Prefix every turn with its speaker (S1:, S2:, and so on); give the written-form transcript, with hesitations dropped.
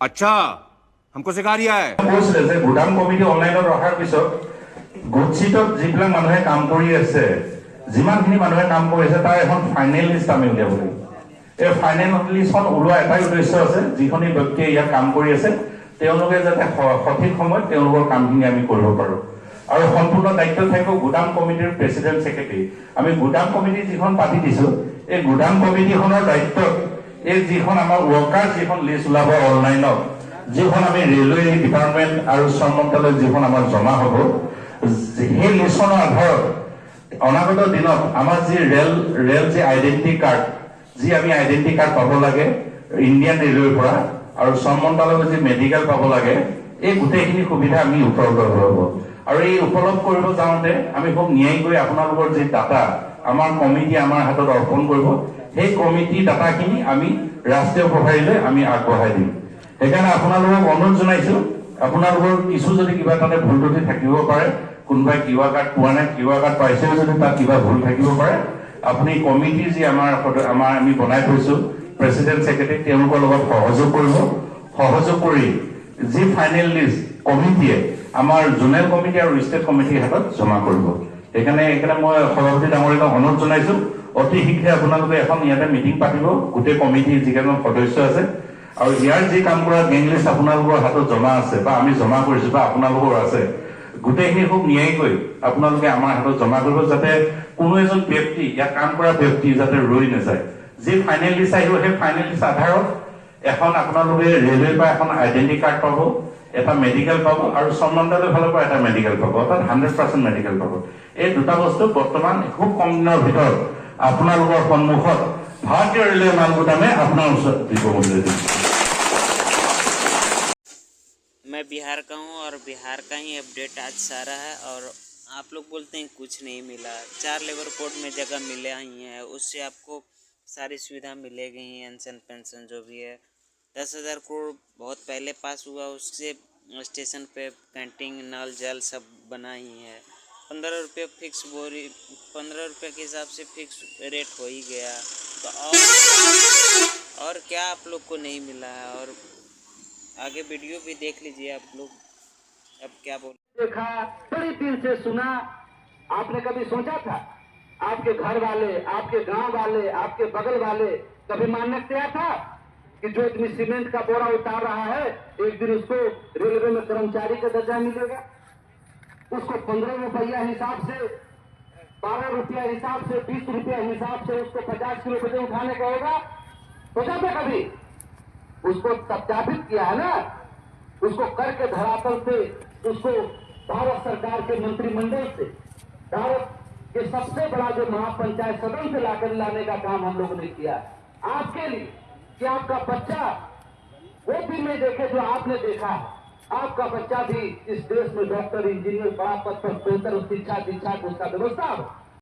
S1: अच्छा, हमको सिखा रिया है।
S2: কৈছিলে যে গুদাম কমিটি অনলাইনত ৰখাৰ পিছত গোটচিটত যিবিলাক মানুহে কাম কৰি আছে, যিমানখিনি মানুহে কাম কৰি আছে তাৰ এখন ফাইনেল লিষ্ট আমি উলিয়াব লাগিব। এই ফাইনেল লিষ্টখন ওলোৱা এটাই উদ্দেশ্য আছে, যিখিনি ব্যক্তিয়ে ইয়াত কাম কৰি আছে তেওঁলোকে যাতে সঠিক সময়ত তেওঁলোকৰ কামখিনি আমি কৰিব পাৰোঁ। আৰু সম্পূৰ্ণ দায়িত্ব থাকিব গুদাম কমিটিৰ প্ৰেচিডেণ্ট ছেক্ৰেটাৰী। আমি গুদাম কমিটি যিখন পাতি দিছোঁ, এই গুদাম কমিটিখনৰ দায়িত্বত এই যিখন আমাৰ ৱৰ্কাৰ যিখন লিষ্ট ওলাব অনলাইনত, যিখন আমি ৰেলৱে ডিপাৰ্টমেণ্ট আৰু শ্ৰম মন্ত্ৰালয়ত যিখন আমাৰ জমা হ'ব, সেই লিষ্টখনৰ আধাৰত অনাগত দিনত আমাৰ যি ৰেল যি আইডেণ্টিটি কাৰ্ড, যি আমি আইডেণ্টিটি কাৰ্ড পাব লাগে ইণ্ডিয়ান ৰেলৱেৰ পৰা, আৰু শ্ৰম মন্ত্ৰালয়ৰ যি মেডিকেল পাব লাগে, এই গোটেইখিনি সুবিধা আমি উপলব্ধ হ'ব। আৰু এই উপলব্ধ কৰিব যাওঁতে আমি খুব ন্যায়িকৈ আপোনালোকৰ যি ডাটা আমাৰ কমিটি আমাৰ হাতত অৰ্পণ কৰিব, সেই কমিটি ডাটাখিনি আমি ৰাষ্ট্ৰীয় প্ৰভাৰীলৈ আমি আগবঢ়াই দিম। সেইকাৰণে আপোনালোকক অনুৰোধ জনাইছোঁ, আপোনালোকৰ কিছু যদি কিবা তাতে ভুল ত্ৰুটি থাকিব পাৰে, কোনোবাই কিউআৰ কাৰ্ড পোৱা নাই, কিউআৰ কাৰ্ড পাইছেও যদি তাত কিবা ভুল থাকিব পাৰে, আপুনি কমিটি যি আমাৰ আমি বনাই থৈছোঁ প্ৰেচিডেণ্ট ছেক্ৰেটাৰী, তেওঁলোকৰ লগত সহযোগ কৰিব। সহযোগ কৰি যি ফাইনেল লিষ্ট কমিটিয়ে আমাৰ জোনেল কমিটি আৰু ষ্টেট কমিটিৰ হাতত জমা কৰিব। সেইকাৰণে মই সভাপতি ডাঙৰীয়াক অনুৰোধ জনাইছোঁ, অতি শীঘ্ৰে আপোনালোকে এখন ইয়াতে মিটিং পাতিব, গোটেই কমিটিৰ যিকেইজন সদস্য আছে, আৰু ইয়াৰ যি কাম কৰা গেং লিষ্ট আপোনালোকৰ হাতত জমা আছে বা আমি জমা কৰিছোঁ বা আপোনালোকৰ আছে, গোটেইখিনি খুব ন্যায়িকৈ আপোনালোকে আমাৰ হাতত জমা কৰিব, যাতে কোনো এজন ব্যক্তি ইয়াত কাম কৰা ব্যক্তি যাতে ৰৈ নাযায়। যি ফাইনেল লিষ্ট আহিব, সেই ফাইনেল লিষ্ট আধাৰত এখন আপোনালোকে ৰেলৱেৰ পৰা এখন আইডেণ্টি কাৰ্ড পাব, এটা মেডিকেল পাব, আৰু শ্ৰম মন্ত্ৰালয়ৰ ফালৰ পৰা এটা মেডিকেল পাব, অৰ্থাৎ 100% মেডিকেল পাব। এই দুটা বস্তু বৰ্তমান খুব কম দিনৰ ভিতৰত আপোনালোকৰ সন্মুখত ভাৰতীয় ৰেলৱে মালগুদামে আপোনাৰ ওচৰত দিব বুলি দিম।
S3: मैं बिहार का हूँ और बिहार का ही अपडेट आज सारा है। और आप लोग बोलते हैं कुछ नहीं मिला, 4 लेबर कोड में जगह मिले ही हैं, उससे आपको सारी सुविधा मिलेगी ही, पेंशन पेंशन जो भी है। 10,000 करोड़ बहुत पहले पास हुआ, उससे स्टेशन पे कैंटीन नल जल सब बना ही है। 15 रुपये फिक्स बोरी, 15 रुपये के हिसाब से फिक्स रेट हो ही गया, तो और क्या आप लोग को नहीं मिला है। और आगे वीडियो भी देख लीजिए आप लोग। अब क्या बोल
S4: देखा, बड़ी दिल से सुना, आपने कभी सोचा था आपके घर वाले, आपके गांव वाले, आपके बगल वाले कभी मानने से आया था कि जो इतनी सीमेंट का बोरा उतार रहा है एक दिन उसको रेलवे में कर्मचारी का दर्जा मिलेगा, उसको 15 रुपया हिसाब से, 12 रुपया हिसाब से, 20 रुपया हिसाब से उसको 50 किलो वजन उठाने का होगा? सोचा था कभी? उसको सत्यापित किया है ना, उसको करके धरातल से, उसको भारत सरकार के मंत्रिमंडल से, भारत के सबसे बड़ा जो महापंचायत सदन से लाकर लाने का काम हम लोगों ने किया आपके लिए, कि आपका बच्चा वो भी नहीं देखे जो आपने देखा है। आपका बच्चा भी इस देश में डॉक्टर, इंजीनियर, बड़ा पद पर बेहतर शिक्षा दीक्षा उसका व्यवस्था हो।